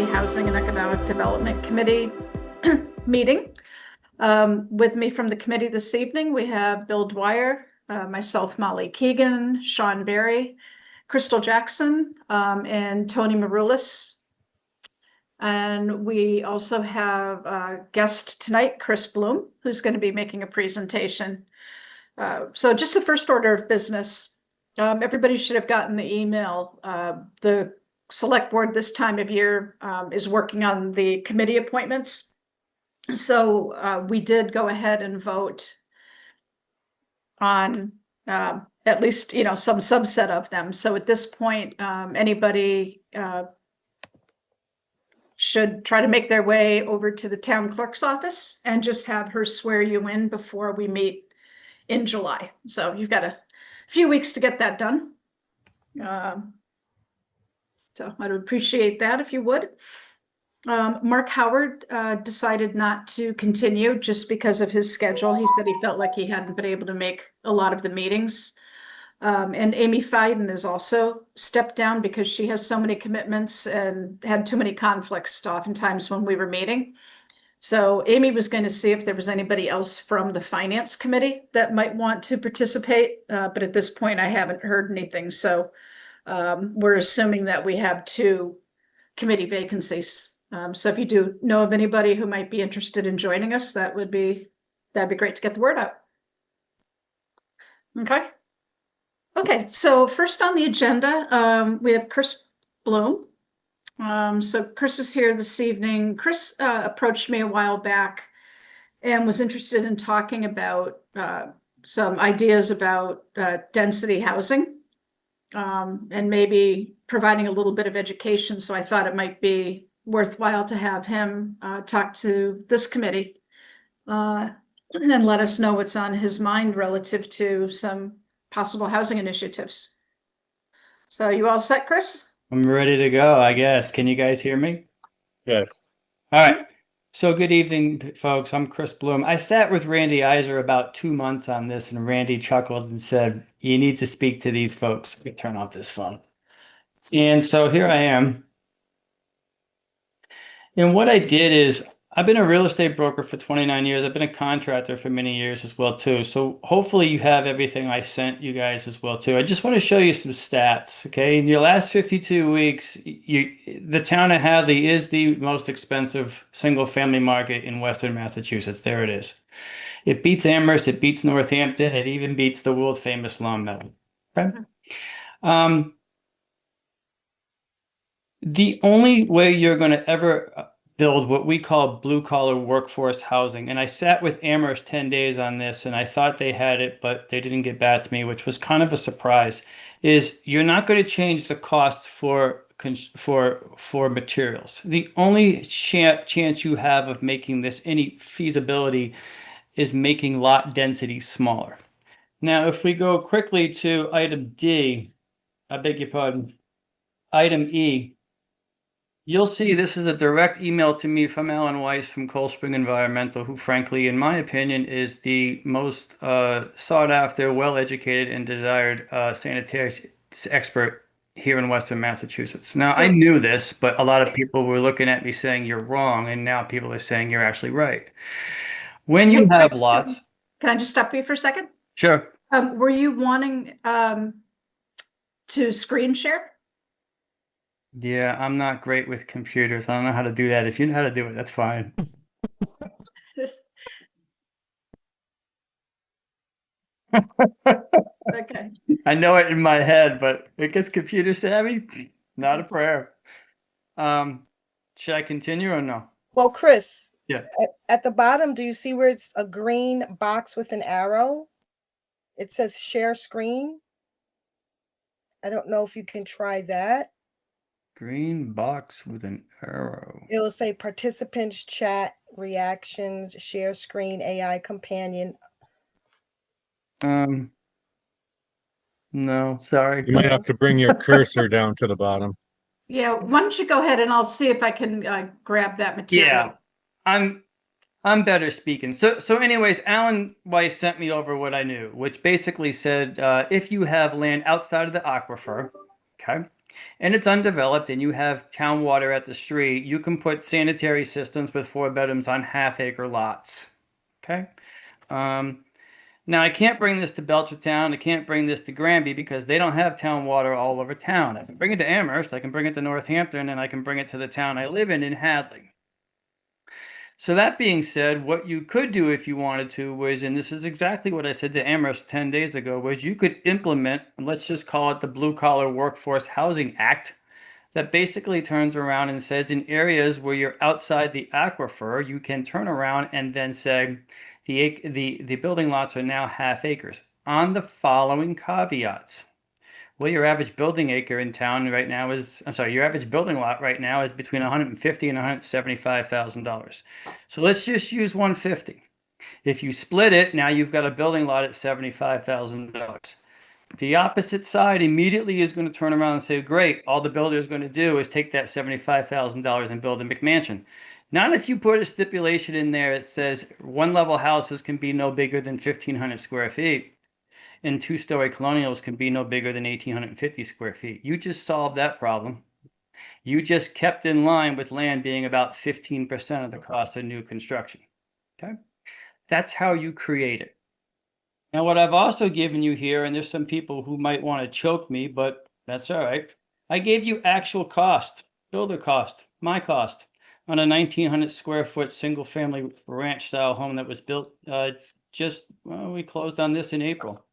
Housing and Economic Development Committee meeting. With me from the committee this evening, we have Bill Dwyer, myself, Molly Keegan, Sean Berry, Crystal Jackson, and Tony Maroulis. And we also have a guest tonight, Chris Bloom, who's going to be making a presentation. So just the first order of business. Everybody should have gotten the email. The select board this time of year is working on the committee appointments. So we did go ahead and vote on at least, some subset of them. So at this point, anybody should try to make their way over to the town clerk's office and just have her swear you in before we meet in July. So you've got a few weeks to get that done. So I'd appreciate that if you would. Mark Howard decided not to continue just because of his schedule. He said he felt like he hadn't been able to make a lot of the meetings. And Amy Fiden has also stepped down because she has so many commitments and had too many conflicts oftentimes when we were meeting. So Amy was going to see if there was anybody else from the finance committee that might want to participate. But at this point, I haven't heard anything. So we're assuming that we have 2 committee vacancies. So if you do know of anybody who might be interested in joining us, that'd be great to get the word out. Okay, so first on the agenda, we have Chris Bloom. So Chris is here this evening. Chris approached me a while back and was interested in talking about some ideas about density housing and maybe providing a little bit of education. So I thought it might be worthwhile to have him talk to this committee and let us know what's on his mind relative to some possible housing initiatives. So you all set, Chris? I'm ready to go, I guess. Can you guys hear me? Yes. All right. So good evening, folks. I'm Chris Bloom. I sat with Randy Iser about 2 months on this, and Randy chuckled and said, "You need to speak to these folks." Let me turn off this phone. And so here I am. And what I did is I've been a real estate broker for 29 years. I've been a contractor for many years as well too. So hopefully you have everything I sent you guys as well too. I just want to show you some stats. Okay, in your last 52 weeks, the town of Hadley is the most expensive single family market in Western Massachusetts. There it is. It beats Amherst, it beats Northampton, it even beats the world famous Long Meadow. Okay. The only way you're going to ever build what we call blue collar workforce housing, and I sat with Amherst 10 days on this, and I thought they had it, but they didn't get back to me, which was kind of a surprise, is you're not going to change the costs for materials. The only chance you have of making this any feasibility is making lot density smaller. Now, if we go quickly to item D, I beg your pardon, item E, you'll see this is a direct email to me from Alan Weiss from Cold Spring Environmental, who frankly, in my opinion, is the most sought after, well-educated and desired sanitary expert here in Western Massachusetts. Now, I knew this, but a lot of people were looking at me saying you're wrong, and now people are saying you're actually right. When you have Chris, lots... Can I just stop you for a second? Sure. Were you wanting to screen share? Yeah, I'm not great with computers. I don't know how to do that. If you know how to do it, that's fine. Okay. I know it in my head, but it gets computer savvy. Not a prayer. Should I continue or no? Well, Chris, Yeah. at the bottom, do you see where it's a green box with an arrow? It says share screen. I don't know if you can try that. Green box with an arrow. It will say participants, chat, reactions, share screen, AI companion. No, sorry. You might have to bring your cursor down to the bottom. Yeah, why don't you go ahead and I'll see if I can grab that material. Yeah, I'm better speaking. So anyways, Alan Weiss sent me over what I knew, which basically said if you have land outside of the aquifer, okay, and it's undeveloped and you have town water at the street, you can put sanitary systems with 4 bedrooms on half-acre lots. Okay? Now, I can't bring this to Belchertown. I can't bring this to Granby because they don't have town water all over town. I can bring it to Amherst, I can bring it to Northampton, and I can bring it to the town I live in Hadley. So that being said, what you could do if you wanted to was, and this is exactly what I said to Amherst 10 days ago, was you could implement, let's just call it the Blue Collar Workforce Housing Act, that basically turns around and says in areas where you're outside the aquifer, you can turn around and then say the building lots are now half acres on the following caveats. Well, your average building acre in town right now is, I'm sorry, your average building lot right now is between $150,000 and $175,000. So let's just use 150. If you split it, now you've got a building lot at $75,000. The opposite side immediately is going to turn around and say, great, all the builder is going to do is take that $75,000 and build a McMansion. Not if you put a stipulation in there that says one-level houses can be no bigger than 1,500 square feet and two-story colonials can be no bigger than 1,850 square feet. You just solved that problem. You just kept in line with land being about 15% of the cost of new construction. Okay? That's how you create it. Now, what I've also given you here, and there's some people who might want to choke me, but that's all right. I gave you actual cost, builder cost, my cost on a 1,900 square foot single family ranch style home that was built we closed on this in April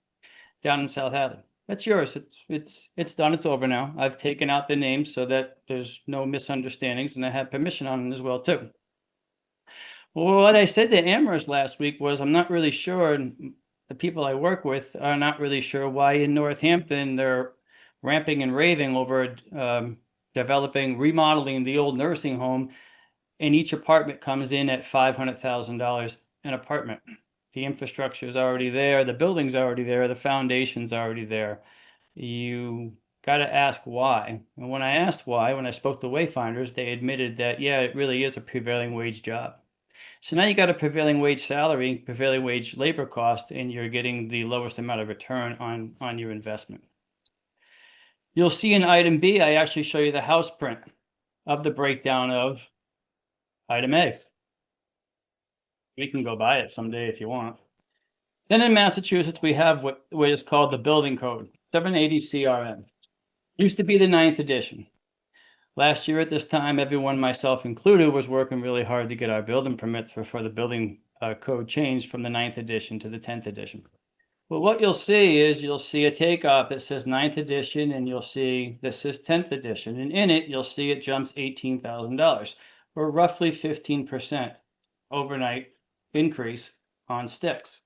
down in South Hadley. That's yours. It's done. It's over now. I've taken out the names so that there's no misunderstandings, and I have permission on it as well too. Well, what I said to Amherst last week was I'm not really sure, and the people I work with are not really sure why in Northampton they're ramping and raving over remodeling the old nursing home, and each apartment comes in at $500,000 an apartment. The infrastructure is already there, the building's already there, the foundation's already there. You got to ask why. And when I asked why, when I spoke to Wayfinders, they admitted that, yeah, it really is a prevailing wage job. So now you got a prevailing wage salary, prevailing wage labor cost, and you're getting the lowest amount of return on your investment. You'll see in item B, I actually show you the house print of the breakdown of item A. We can go buy it someday if you want. Then in Massachusetts, we have what is called the building code, 780 CRM. Used to be the 9th edition. Last year at this time, everyone, myself included, was working really hard to get our building permits before the building code changed from the 9th edition to the 10th edition. Well, what you'll see is you'll see a takeoff that says 9th edition, and you'll see this says 10th edition. And in it, you'll see it jumps $18,000, or roughly 15% overnight increase on sticks.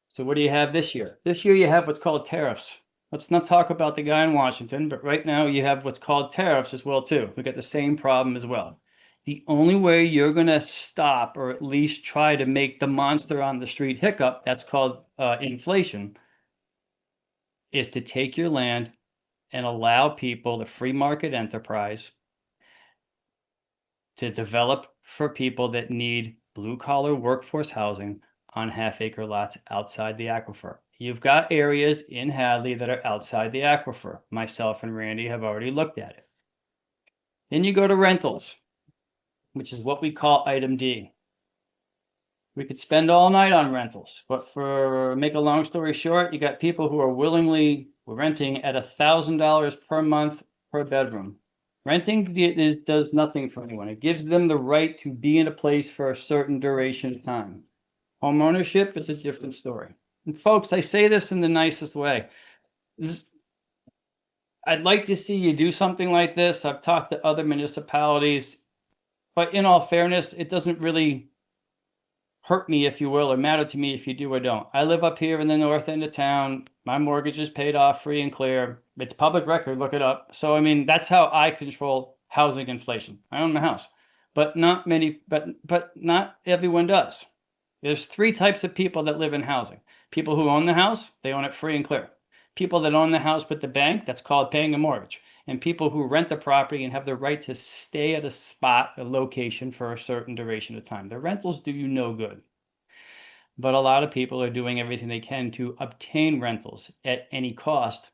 So what do you have this year? This year you have what's called tariffs. Let's not talk about the guy in Washington, but right now you have what's called tariffs as well too. We got the same problem as well. The only way you're going to stop, or at least try to make the monster on the street hiccup, that's called inflation, is to take your land and allow people, the free market enterprise, to develop for people that need blue collar workforce housing on half-acre lots outside the aquifer. You've got areas in Hadley that are outside the aquifer. Myself and Randy have already looked at it. Then you go to rentals, which is what we call item D. We could spend all night on rentals, but for make a long story short, you got people who are willingly renting at $1,000 per month per bedroom. Renting does nothing for anyone. It gives them the right to be in a place for a certain duration of time. Home ownership is a different story. And folks, I say this in the nicest way. I'd like to see you do something like this. I've talked to other municipalities, but in all fairness, it doesn't really hurt me, if you will, or matter to me if you do or don't. I live up here in the north end of town. My mortgage is paid off free and clear. It's public record, look it up. So, I mean, that's how I control housing inflation. I own my house, but not not everyone does. There's 3 types of people that live in housing. People who own the house, they own it free and clear. People that own the house with the bank, that's called paying a mortgage. And people who rent the property and have the right to stay at a spot, a location for a certain duration of time. The rentals do you no good. But a lot of people are doing everything they can to obtain rentals at any cost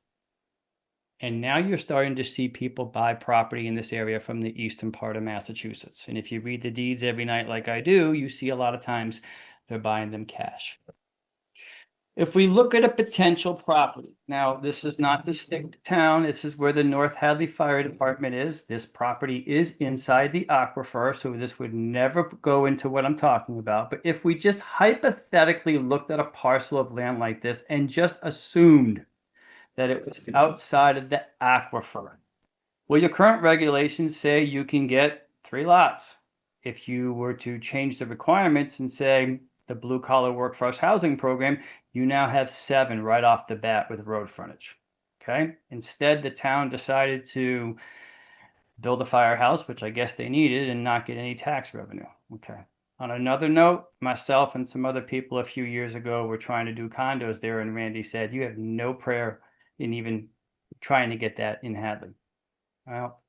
And now you're starting to see people buy property in this area from the eastern part of Massachusetts. And if you read the deeds every night like I do, you see a lot of times they're buying them cash. If we look at a potential property, now this is not the stick town, this is where the North Hadley Fire Department is. This property is inside the aquifer, so this would never go into what I'm talking about. But if we just hypothetically looked at a parcel of land like this and just assumed that it was outside of the aquifer, well, your current regulations say you can get 3 lots. If you were to change the requirements and say the blue collar workforce housing program, you now have 7 right off the bat with road frontage. Okay. Instead, the town decided to build a firehouse, which I guess they needed, and not get any tax revenue. Okay. On another note, myself and some other people a few years ago were trying to do condos there, and Randy said, you have no prayer in even trying to get that in Hadley. Well,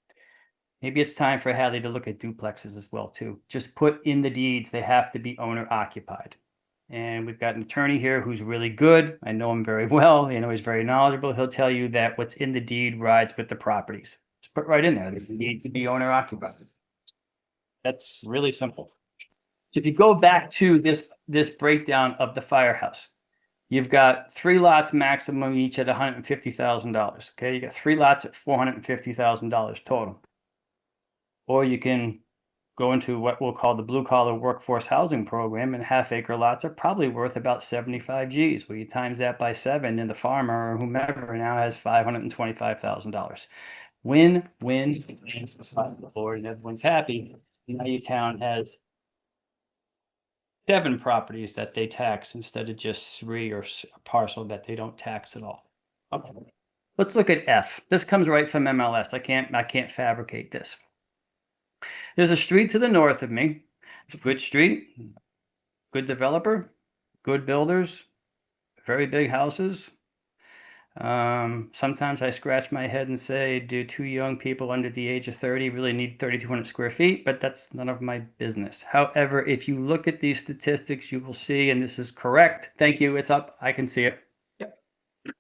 maybe it's time for Hadley to look at duplexes as well too. Just put in the deeds, they have to be owner occupied. And we've got an attorney here who's really good. I know him very well. You know, he's very knowledgeable. He'll tell you that what's in the deed rides with the properties. Just put right in there, they need to be owner occupied. That's really simple. So if you go back to this breakdown of the firehouse, you've got 3 lots maximum each at $150,000. Okay, you got 3 lots at $450,000 total. Or you can go into what we'll call the blue collar workforce housing program, and half-acre lots are probably worth about 75 Gs. Well, you times that by 7, and the farmer or whomever now has $525,000. Win, win, Lord, and everyone's happy. Now your town has 7 properties that they tax instead of just 3 or a parcel that they don't tax at all. Okay. Let's look at F. This comes right from MLS. I can't fabricate this. There's a street to the north of me. It's a good street, good developer, good builders, very big houses. Sometimes I scratch my head and say, do 2 young people under the age of 30 really need 3,200 square feet? But that's none of my business. However, if you look at these statistics, you will see, and this is correct. Thank you. It's up. I can see it. Yep.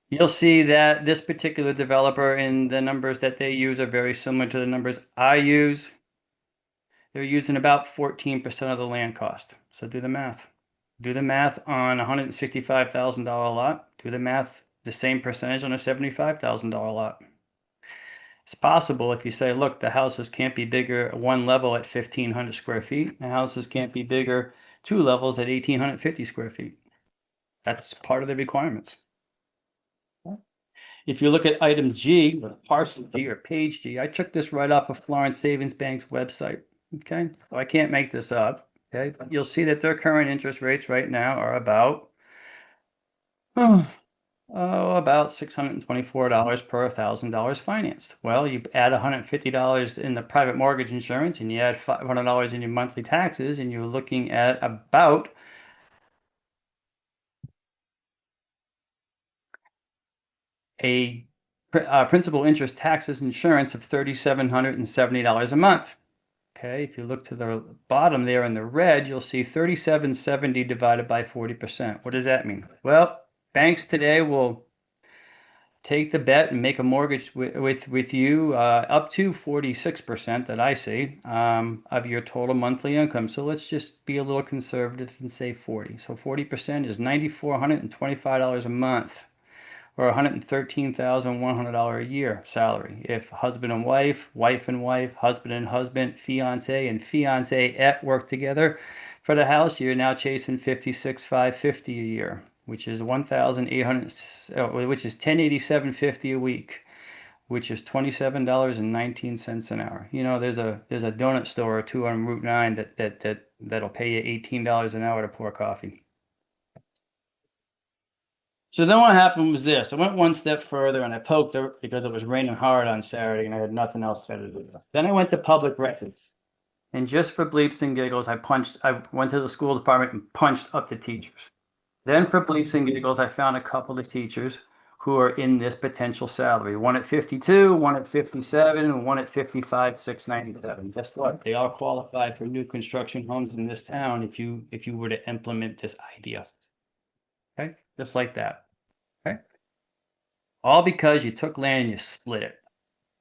You'll see that this particular developer and the numbers that they use are very similar to the numbers I use. They're using about 14% of the land cost. So do the math. Do the math on a $165,000 lot. Do the math, the same percentage on a $75,000 lot. It's possible if you say, look, the houses can't be bigger 1 level at 1,500 square feet. The houses can't be bigger 2 levels at 1,850 square feet. That's part of the requirements. If you look at item G, or parcel G or page G, I took this right off of Florence Savings Bank's website. Okay, so I can't make this up. Okay, but you'll see that their current interest rates right now are about about $624 per $1,000 financed. Well, you add $150 in the private mortgage insurance, and you add $500 in your monthly taxes, and you're looking at about a principal interest taxes insurance of $3,770 a month. Okay, if you look to the bottom there in the red, you'll see 3,770 divided by 40%. What does that mean? Well, banks today will take the bet and make a mortgage with you up to 46% that I see of your total monthly income. So let's just be a little conservative and say 40. So 40% is $9,425 a month, or $113,100 a year salary. If husband and wife, wife and wife, husband and husband, fiance and fiance at work together for the house, you're now chasing $56,550 a year, which is $1,800, which is $1,087.50 a week, which is $27.19 an hour. You know, there's a donut store or two on Route 9 that'll pay you $18 an hour to pour coffee. So then what happened was this. I went one step further and I poked her because it was raining hard on Saturday and I had nothing else better to do. Then I went to public records. And just for bleeps and giggles, I went to the school department and punched up the teachers. Then for bleeps and giggles, I found a couple of teachers who are in this potential salary. One at 52, one at 57, and one at 55,697. Guess what? They all qualify for new construction homes in this town if you were to implement this idea. Okay, just like that. Okay. all because you took land and you split it.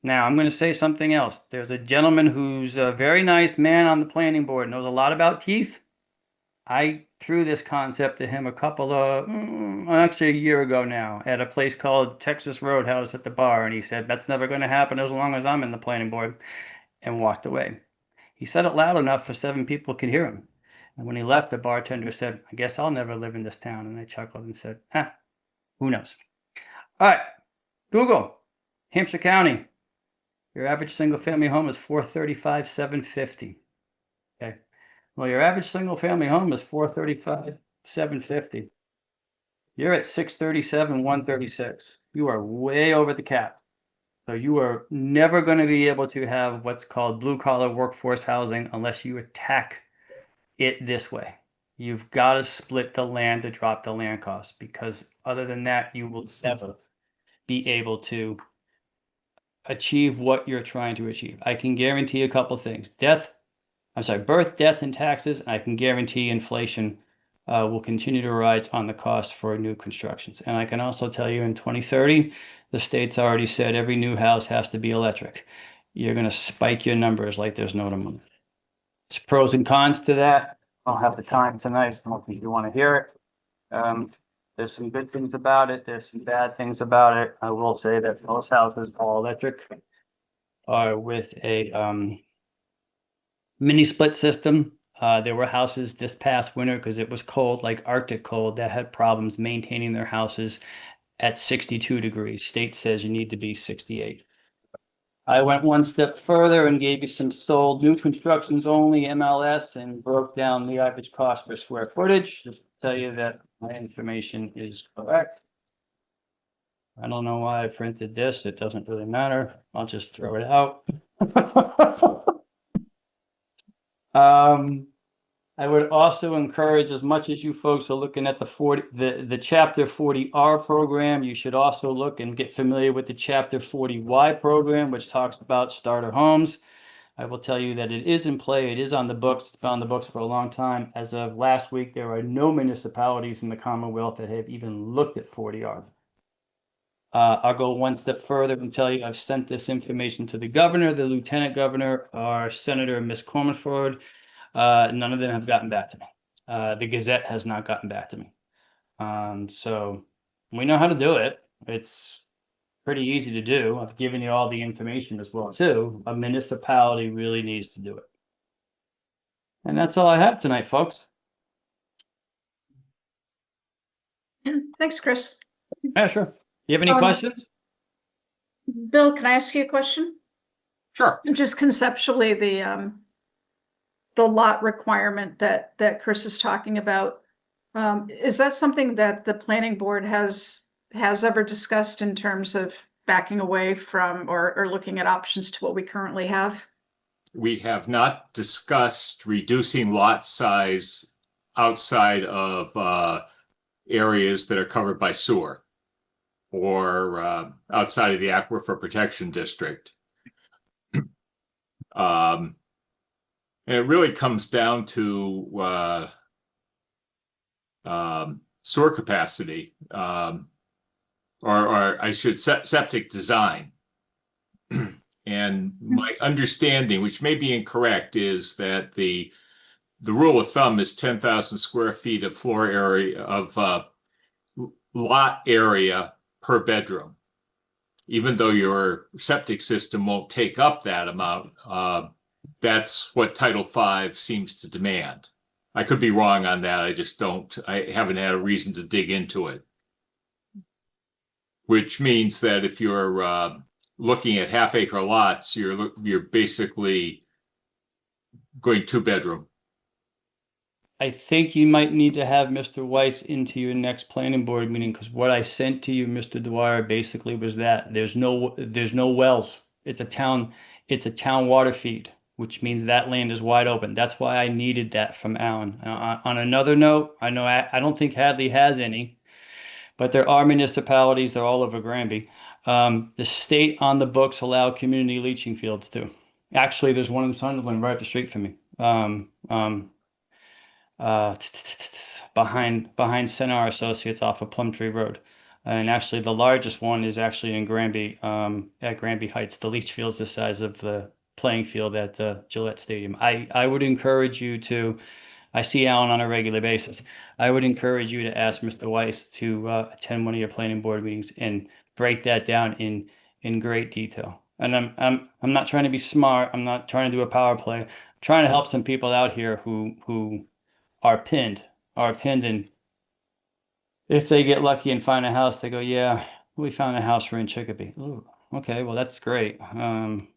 Now, I'm going to say something else. There's a gentleman who's a very nice man on the planning board, knows a lot about teeth. I threw this concept to him actually a year ago now, at a place called Texas Roadhouse at the bar, and he said, that's never going to happen as long as I'm in the planning board, and walked away. He said it loud enough for 7 people could hear him. And when he left, the bartender said, I guess I'll never live in this town. And I chuckled and said, who knows? All right, Google, Hampshire County. Your average single family home is 435, 750. Okay. Well, your average single family home is 435, 750. You're at 637, 136. You are way over the cap. So you are never going to be able to have what's called blue collar workforce housing unless you attack it this way. You've got to split the land to drop the land cost, because other than that, you will never be able to achieve what you're trying to achieve. I can guarantee a couple things. Birth, death, and taxes. I can guarantee inflation will continue to rise on the cost for new constructions. And I can also tell you in 2030, the state's already said every new house has to be electric. You're going to spike your numbers like there's no tomorrow. There's pros and cons to that. I don't have the time tonight. I don't think you want to hear it. There's some good things about it. There's some bad things about it. I will say that most houses, all electric, are with a mini split system. There were houses this past winter, because it was cold, like Arctic cold, that had problems maintaining their houses at 62 degrees. State says you need to be 68. I went one step further and gave you some sold new constructions only MLS and broke down the average cost per square footage, just to tell you that my information is correct. I don't know why I printed this. It doesn't really matter. I'll just throw it out. I would also encourage, as much as you folks are looking at the Chapter 40R program, you should also look and get familiar with the Chapter 40Y program, which talks about starter homes. I will tell you that it is in play. It is on the books. It's been on the books for a long time. As of last week, there are no municipalities in the Commonwealth that have even looked at 40R. I'll go one step further and tell you I've sent this information to the governor, the lieutenant governor, our Senator, Miss Cormanford. None of them have gotten back to me. The Gazette has not gotten back to me. So we know how to do it. It's pretty easy to do. I've given you all the information as well too. A municipality really needs to do it. And that's all I have tonight, folks. Yeah, thanks, Chris. Yeah, sure. You have any questions? Bill, can I ask you a question? Sure. Just conceptually, the lot requirement that Chris is talking about, is that something that the planning board has ever discussed in terms of backing away from or looking at options to what we currently have? We have not discussed reducing lot size outside of areas that are covered by sewer or outside of the Aquifer Protection District. And it really comes down to sewer capacity, or I should septic design. And my understanding, which may be incorrect, is that the rule of thumb is 10,000 square feet of floor area of lot area per bedroom. Even though your septic system won't take up that amount, that's what Title V seems to demand. I could be wrong on that. I haven't had a reason to dig into it. Which means that if you're looking at half-acre lots, you're basically going 2-bedroom. I think you might need to have Mr. Weiss into your next planning board meeting, because what I sent to you, Mr. Dwyer, basically was that there's no wells. It's a town water feed, which means that land is wide open. That's why I needed that from Alan. On another note, I know I don't think Hadley has any, but there are municipalities, they're all over Granby. The state on the books allow community leaching fields too. Actually, there's one in Sunderland right up the street from me. Behind Senar Associates off of Plum Tree Road. And actually, the largest one is actually in Granby, at Granby Heights. The leach field's the size of the playing field at the Gillette Stadium. I would encourage you to, I see Alan on a regular basis. I would encourage you to ask Mr. Weiss to attend one of your planning board meetings and break that down in great detail. And I'm not trying to be smart. I'm not trying to do a power play. I'm trying to help some people out here who are pinned, and if they get lucky and find a house, they go, yeah, we found a house for in Chicopee. Ooh, okay, well that's great.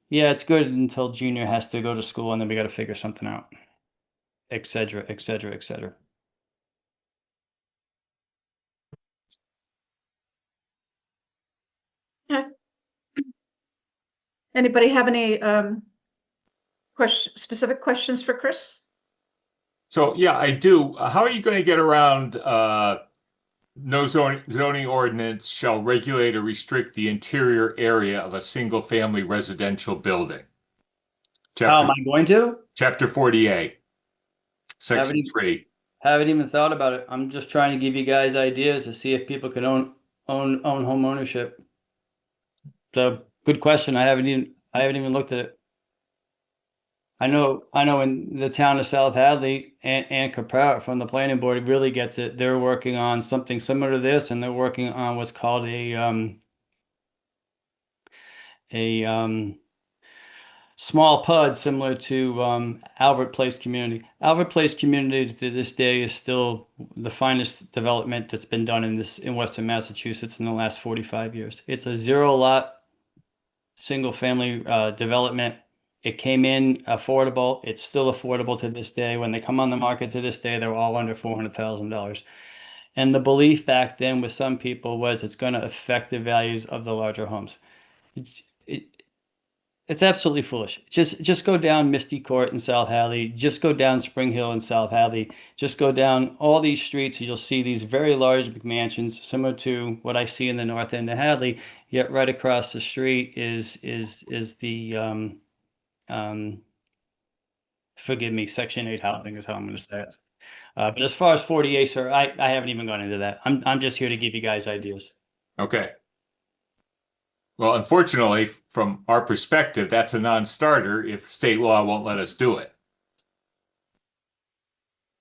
Yeah, it's good until junior has to go to school and then we got to figure something out, et cetera, et cetera, et cetera. Anybody have any specific questions for Chris? So, yeah, I do. How are you going to get around no zoning ordinance shall regulate or restrict the interior area of a single-family residential building? How am I going to? Chapter 48, Section Haven't- 3. Haven't even thought about it. I'm just trying to give you guys ideas to see if people can own home ownership. So good question. I haven't even looked at it. I know in the town of South Hadley, and Capra from the planning board really gets it. They're working on something similar to this, and they're working on what's called a small PUD similar to Albert Place Community. Albert Place Community to this day is still the finest development that's been done in Western Massachusetts in the last 45 years. It's a 0-lot single family development. It came in affordable. It's still affordable to this day. When they come on the market to this day, they're all under $400,000. And the belief back then with some people was it's going to affect the values of the larger homes. It's absolutely foolish. Just go down Misty Court in South Hadley. Just go down Spring Hill in South Hadley. Just go down all these streets. And you'll see these very large mansions, similar to what I see in the north end of Hadley. Yet right across the street is the forgive me, Section 8 housing is how I'm going to say it. But as far as 48, sir, I haven't even gone into that. I'm just here to give you guys ideas. Okay. Well, unfortunately, from our perspective, that's a non-starter if state law won't let us do it.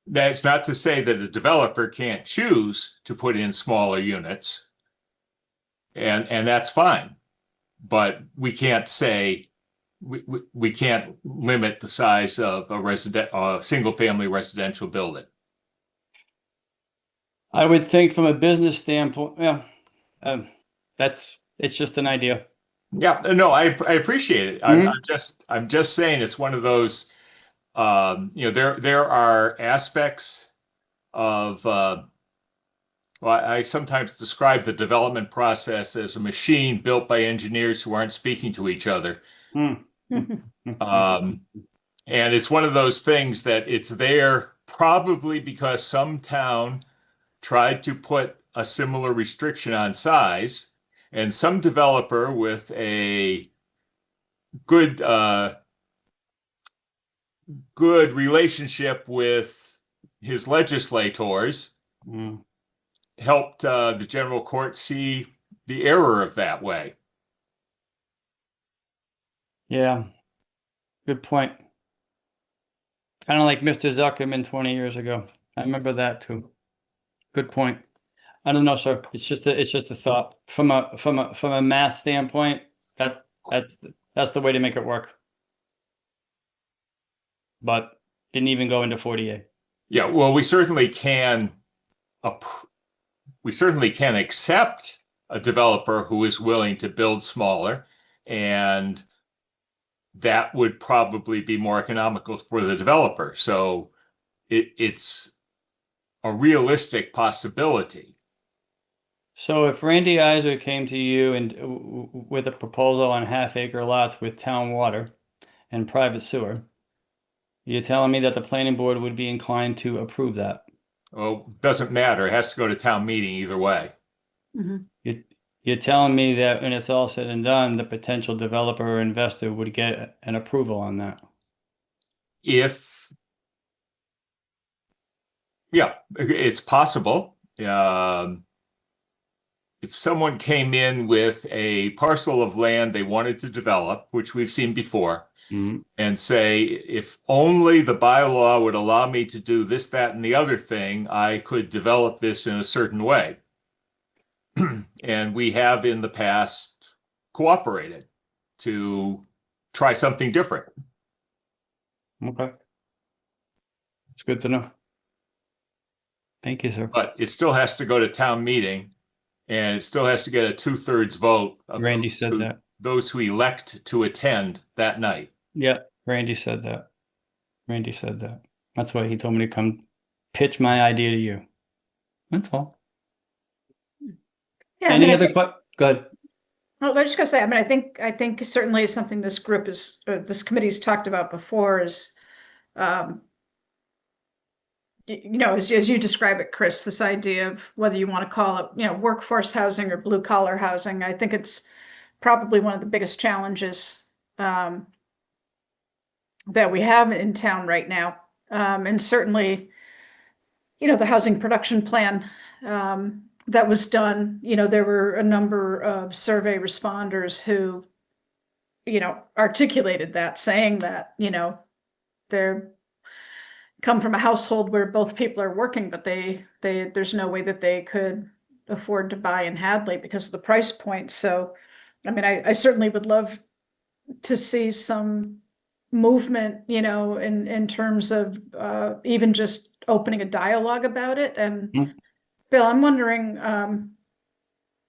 That's not to say that a developer can't choose to put in smaller units, and that's fine. But we can't say we can't limit the size of a single-family residential building. I would think from a business standpoint, yeah, it's just an idea. Yeah, no, I appreciate it. I'm just saying it's one of those. There are aspects of. Well, I sometimes describe the development process as a machine built by engineers who aren't speaking to each other. And it's one of those things that it's there probably because some town tried to put a similar restriction on size, and some developer with a good good relationship with his legislators helped the general court see the error of that way. Yeah, good point. Kind of like Mr. Zuckerman 20 years ago. I remember that too. Good point. I don't know, sir. It's just a thought from a math standpoint. That's the way to make it work. But didn't even go into 48. Yeah, well, we certainly can accept a developer who is willing to build smaller, and that would probably be more economical for the developer. So it's a realistic possibility. So if Randy Iser came to you and with a proposal on half-acre lots with town water and private sewer, you're telling me that the planning board would be inclined to approve that? Well, doesn't matter. It has to go to town meeting either way. You're telling me that when it's all said and done, the potential developer or investor would get an approval on that? Yeah, it's possible. if someone came in with a parcel of land they wanted to develop, which we've seen before, Mhm. and say, if only the bylaw would allow me to do this, that, and the other thing, I could develop this in a certain way. And we have in the past cooperated to try something different. Okay. It's good to know. Thank you, sir. But it still has to go to town meeting, and it still has to get a 2/3 vote of Randy those said who- that. those who elect to attend that night. Yeah, Randy said that. Randy said that. That's why he told me to come pitch my idea to you. That's all. Yeah, I Any mean, other go ahead. well, I was just gonna say, I mean, I think certainly something this group is, this committee's talked about before is, you know, as you describe it, Chris, this idea of whether you want to call it, you know, workforce housing or blue collar housing, I think it's probably one of the biggest challenges, that we have in town right now. And certainly, you know, the housing production plan, that was done, you know, there were a number of survey responders who, you know, articulated that, saying that, you know, they're come from a household where both people are working, but there's no way that they could afford to buy in Hadley because of the price point. So, I mean, I certainly would love to see some movement, you know, in terms of even just opening a dialogue about it. And Mm. Bill, I'm wondering,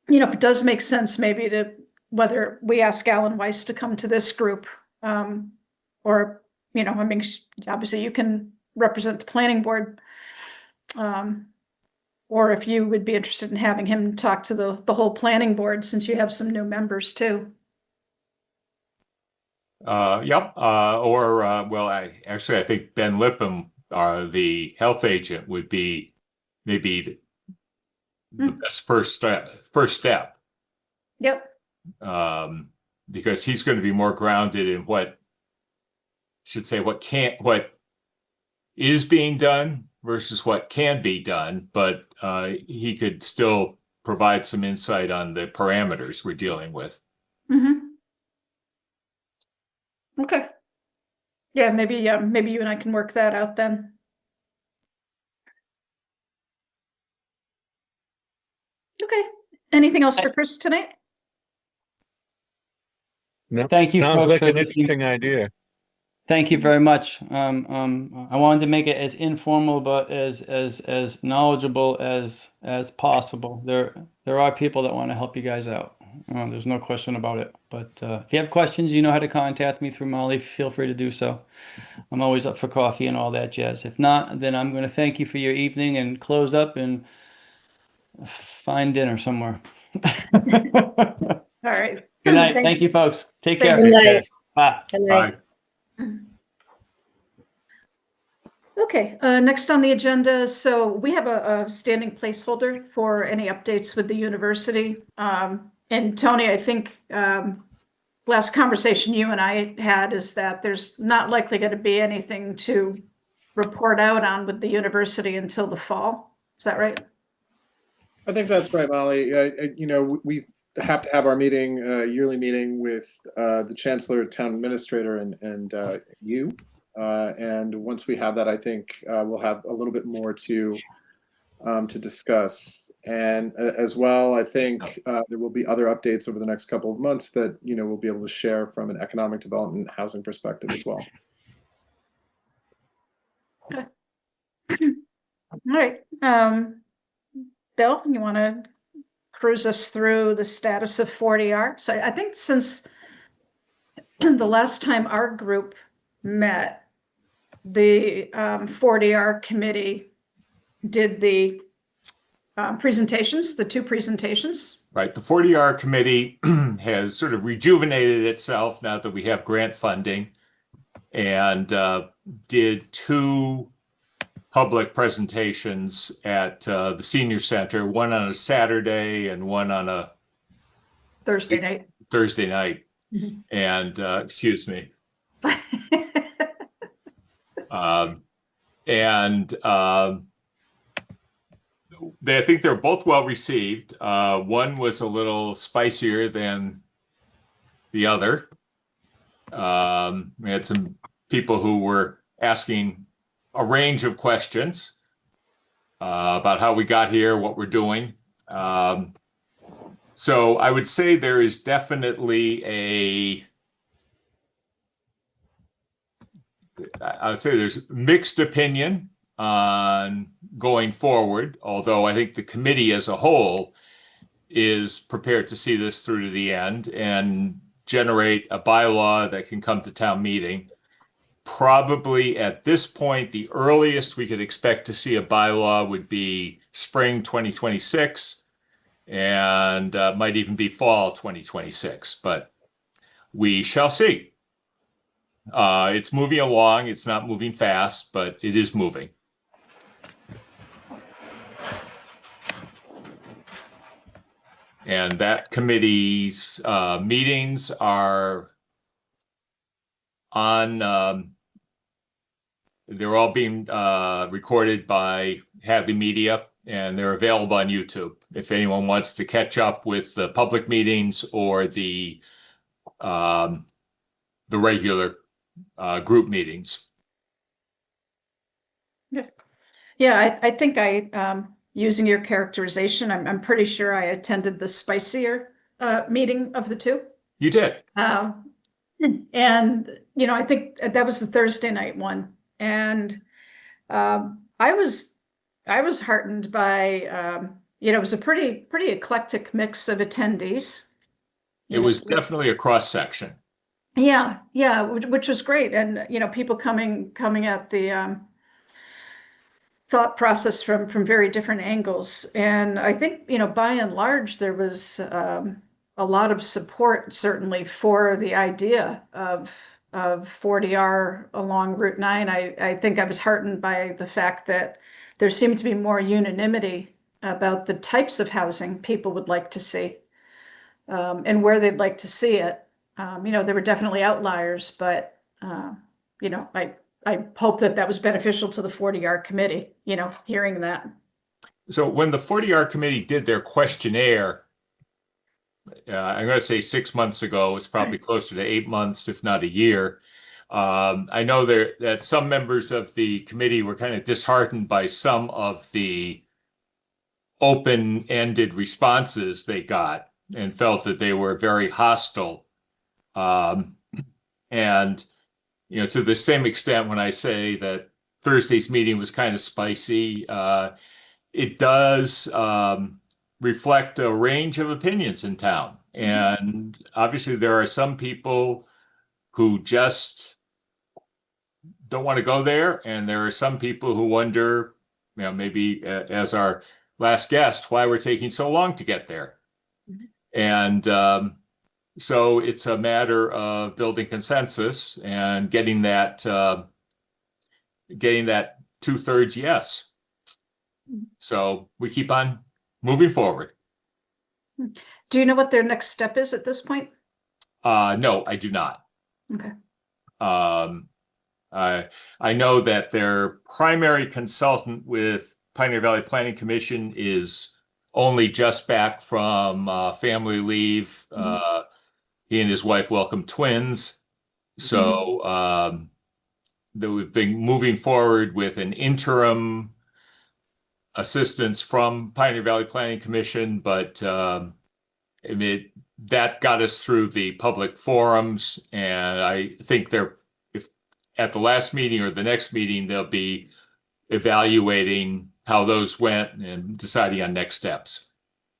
you know, if it does make sense, maybe to whether we ask Alan Weiss to come to this group, or, you know, I mean, obviously you can represent the planning board, or if you would be interested in having him talk to the whole planning board, since you have some new members too. Yep. Well, I think Ben Lippam, the health agent, would be maybe the best first step. Yep. Because he's going to be more grounded in what is being done versus what can be done, but he could still provide some insight on the parameters we're dealing with. Mm-hmm. Okay. Yeah, maybe you and I can work that out then. Okay. Anything else for Chris tonight? No, Thank you, sounds folks, like for an listening. interesting idea. Thank you very much. I wanted to make it as informal but as knowledgeable as possible. There are people that want to help you guys out. There's no question about it. But if you have questions, you know how to contact me through Molly. Feel free to do so. I'm always up for coffee and all that jazz. If not, then I'm going to thank you for your evening and close up and find dinner somewhere. All right. Good night. Thanks. Thank you, folks. Take Thanks. care. Good night. Bye. Good night. Bye. Okay, next on the agenda, so we have a standing placeholder for any updates with the university. And Tony, I think last conversation you and I had is that there's not likely going to be anything to report out on with the university until the fall. Is that right? I think that's right, Molly. You know, we have to have our meeting, yearly meeting with the chancellor, town administrator, and you. And once we have that, I think we'll have a little bit more to discuss. And as well, I think there will be other updates over the next couple of months that, you know, we'll be able to share from an economic development housing perspective as well. All right. Bill, you want to cruise us through the status of 40R? So I think since the last time our group met, the 40R committee did the presentations, the two presentations. Right. The 40R committee has sort of rejuvenated itself now that we have grant funding, and did two public presentations at the senior center, one on a Saturday and one on a Thursday night. Thursday night. Mhm. And excuse me. I think they're both well received. One was a little spicier than the other. We had some people who were asking a range of questions about how we got here, what we're doing. So I would say there is definitely I would say there's mixed opinion on going forward, although I think the committee as a whole is prepared to see this through to the end and generate a bylaw that can come to town meeting. Probably at this point, the earliest we could expect to see a bylaw would be spring 2026 and might even be fall 2026, but we shall see. It's moving along. It's not moving fast, but it is moving. And that committee's meetings are on, they're all being recorded by Hadley Media, and they're available on YouTube if anyone wants to catch up with the public meetings or the regular group meetings. Yeah, I think using your characterization, I'm pretty sure I attended the spicier meeting of the two. You did. And, I think that was the Thursday night one. And I was heartened by, it was a pretty eclectic mix of attendees. It was definitely a cross section. Yeah, which was great. And, people coming at the thought process from very different angles. And I think, by and large, there was a lot of support certainly for the idea of 40R along Route 9. I think I was heartened by the fact that there seemed to be more unanimity about the types of housing people would like to see and where they'd like to see it. There were definitely outliers, but I hope that was beneficial to the 40R committee, hearing that. So when the 40R committee did their questionnaire, I'm going to say 6 months ago, it's probably closer to 8 months, if not a year. I know that some members of the committee were kind of disheartened by some of the open-ended responses they got and felt that they were very hostile. And to the same extent, when I say that Thursday's meeting was kind of spicy, it does reflect a range of opinions in town. And obviously there are some people who just don't want to go there. And there are some people who wonder, maybe as our last guest, why we're taking so long to get there. And so it's a matter of building consensus and getting that 2/3 yes. So we keep on moving forward. Do you know what their next step is at this point? No, I do not. Okay. I know that their primary consultant with Pioneer Valley Planning Commission is only just back from family leave. He and his wife welcomed twins. So we've been moving forward with an interim assistance from Pioneer Valley Planning Commission, but that got us through the public forums, and I think if at the last meeting or the next meeting, they'll be evaluating how those went and deciding on next steps.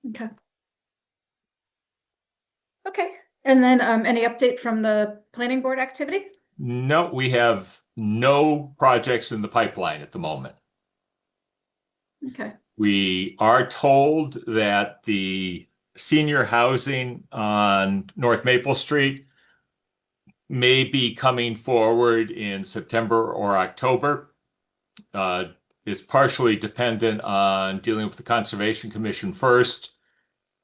Okay. And then any update from the planning board activity? No, we have no projects in the pipeline at the moment. Okay. We are told that the senior housing on North Maple Street may be coming forward in September or October. It's partially dependent on dealing with the Conservation Commission first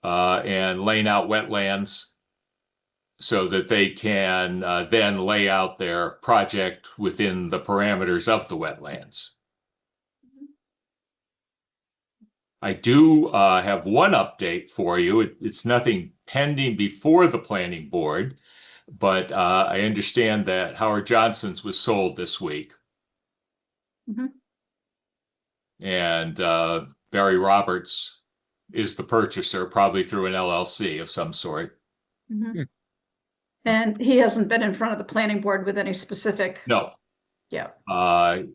and laying out wetlands so that they can then lay out their project within the parameters of the wetlands. I do have one update for you. It's nothing pending before the planning board, but I understand that Howard Johnson's was sold this week. Mhm. And Barry Roberts is the purchaser, probably through an LLC of some sort. Mhm. And he hasn't been in front of the planning board with any specific, No, yeah.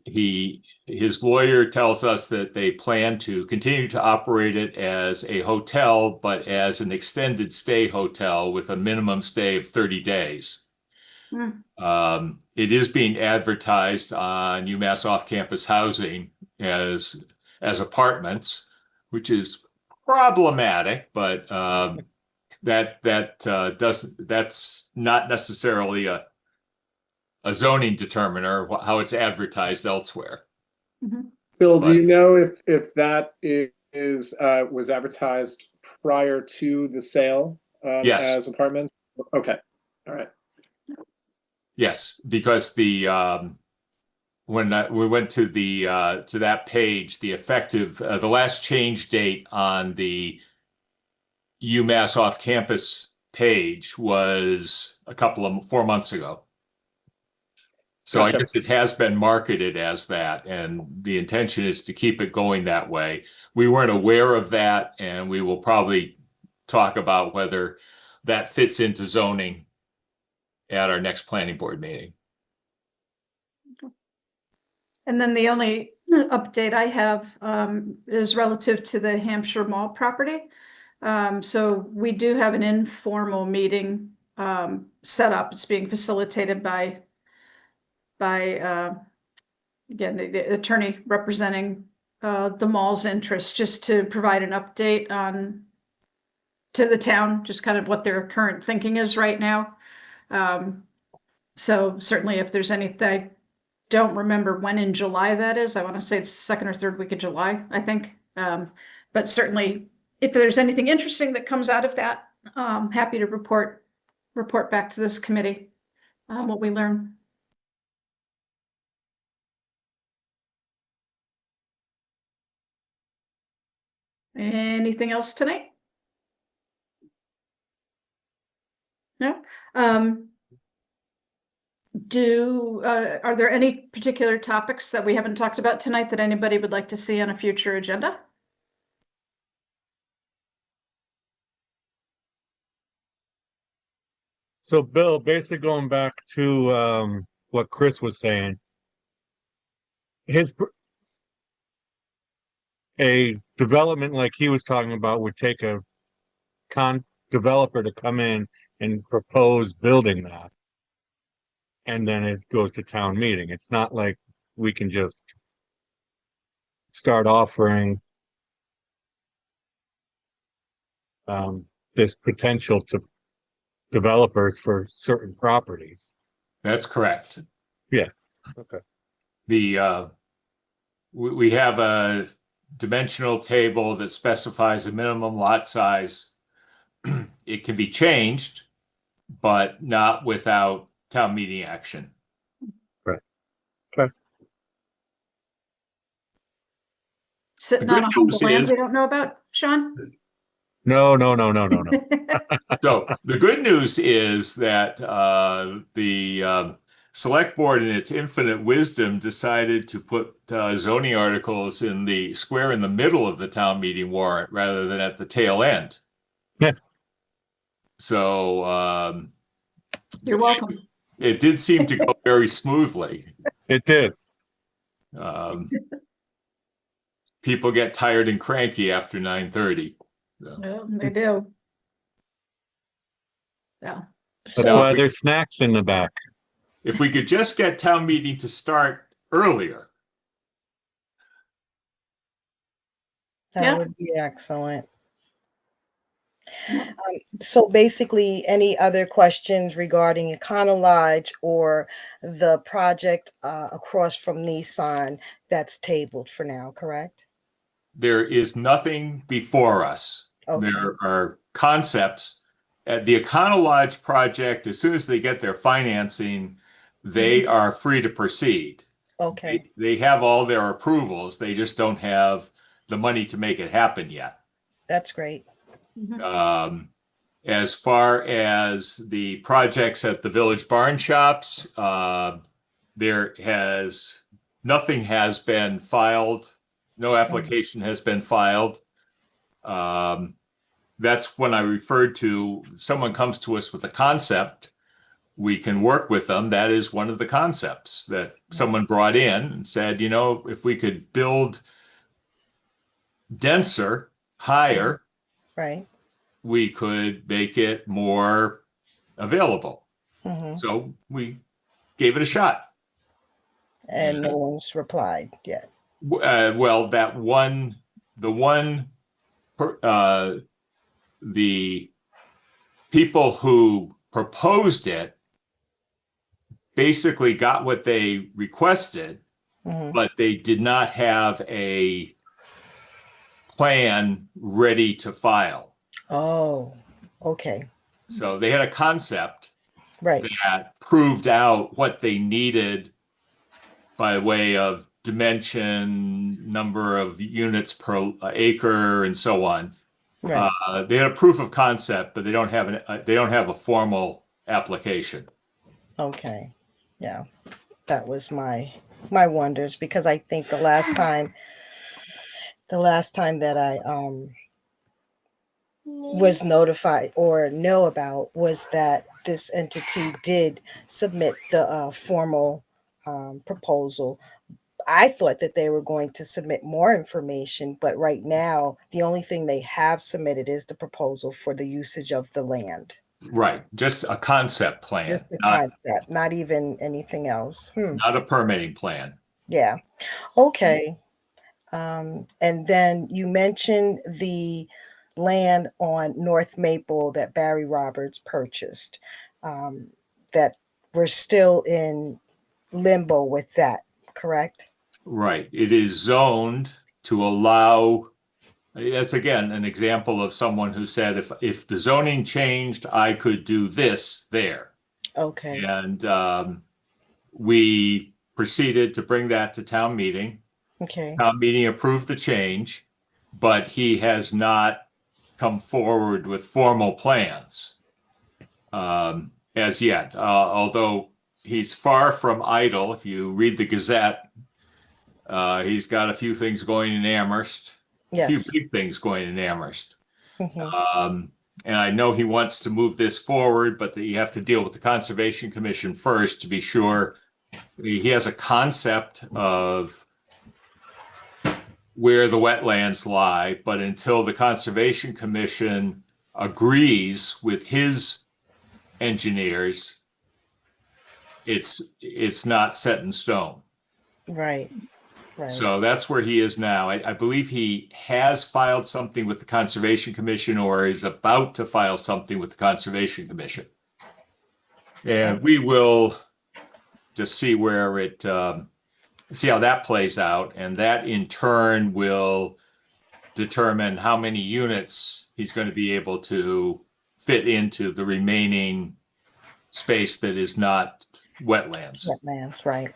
his lawyer tells us that they plan to continue to operate it as a hotel, but as an extended stay hotel with a minimum stay of 30 days. It is being advertised on UMass off-campus housing as apartments, which is problematic, but that's not necessarily a zoning determiner how it's advertised elsewhere. Mhm. Bill, do But- you know if that is was advertised prior to the sale Yes. as apartments? Okay, all right. Yes, because when we went to to that page, the effective the last change date on the UMass off-campus page was 4 months ago. So Gotcha. I guess it has been marketed as that, and the intention is to keep it going that way. We weren't aware of that, and we will probably talk about whether that fits into zoning at our next planning board meeting. And then the only update I have is relative to the Hampshire Mall property. So we do have an informal meeting set up. It's being facilitated by again, the attorney representing the mall's interest, just to provide an update on to the town, just kind of what their current thinking is right now. So certainly if there's anything, I don't remember when in July that is. I want to say it's second or third week of July, I think. But certainly if there's anything interesting that comes out of that, happy to report back to this committee what we learn. Anything else tonight? No? Are there any particular topics that we haven't talked about tonight that anybody would like to see on a future agenda? So Bill, basically going back to what Chris was saying, a development like he was talking about would take a developer to come in and propose building that. And then it goes to town meeting. It's not like we can just start offering this potential to developers for certain properties. That's correct. Yeah. Okay. We have a dimensional table that specifies a minimum lot size. It can be changed, but not without town meeting action. Sitting The on good a humble news land is- we don't know about, Sean? No. So the good news is that the select board, in its infinite wisdom, decided to put zoning articles in the square in the middle of the town meeting warrant rather than at the tail end. Yeah. So You're welcome. it did seem to go very smoothly. It did. People get tired and cranky after 9:30. Well, they do. Yeah. That's So, why there's snacks in the back. If we could just get town meeting to start earlier. that Yeah. would be excellent. So basically, any other questions regarding Econo Lodge or the project across from Nissan that's tabled for now, correct? There is nothing before us. Okay. There are concepts. At the Econo Lodge project, as soon as they get their financing, they are free to proceed. Okay, They have all their approvals. They just don't have the money to make it happen yet. That's great. Mhm. As far as the projects at the Village Barn Shops, nothing has been filed. No application has been filed. That's when I referred to someone comes to us with a concept, we can work with them. That is one of the concepts that someone brought in and said, if we could build denser, higher, Right. we could make it more available. Hmm. So we gave it a shot. And no one's replied yet. Well, the people who proposed it basically got what they requested, Hmm. but they did not have a plan ready to file. Oh, okay. So they had a concept Right. that proved out what they needed by way of dimension, number of units per acre, and so on. Right. They had a proof of concept, but they don't have a formal application. Okay. Yeah. That was my wonders, because I think the last time that I was notified or know about was that this entity did submit the formal proposal. I thought that they were going to submit more information, but right now the only thing they have submitted is the proposal for the usage of the land. Right, just a concept plan, Just the not concept, not even anything else. not a permitting plan. Yeah. Okay. And then you mentioned the land on North Maple that Barry Roberts purchased, that we're still in limbo with that, correct? Right, it is zoned to allow. That's again an example of someone who said, if the zoning changed, I could do this there. Okay. And we proceeded to bring that to town meeting. Okay. Town meeting approved the change, but he has not come forward with formal plans as yet. Although he's far from idle. If you read the Gazette, he's got a few things going in Amherst, a few Yes. big things going in Amherst. Mhm. And I know he wants to move this forward, but you have to deal with the Conservation Commission first to be sure. He has a concept of where the wetlands lie, but until the Conservation Commission agrees with his engineers, it's not set in stone. Right. Right. So that's where he is now. I believe he has filed something with the Conservation Commission or is about to file something with the Conservation Commission. And we will just see see how that plays out. And that in turn will determine how many units he's going to be able to fit into the remaining space that is not wetlands. Wetlands, right.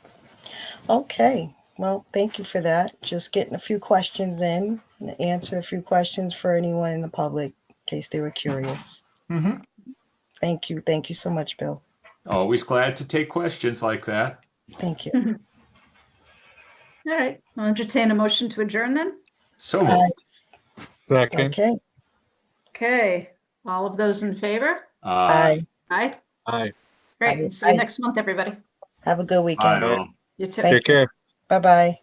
Okay. Well, thank you for that. Just getting a few questions in, and answer a few questions for anyone in the public in case they were curious. Mhm. Thank you. Thank you so much, Bill. Always glad to take questions like that. Thank you. All right, I'll entertain a motion to adjourn then. So moved. Second. Okay. Okay, all of those in favor? Uh, Aye. Aye. Aye. Great, Aye. see you Aye. next month, everybody. Have a good I weekend. don't. You too. Thank Take care. Bye-bye.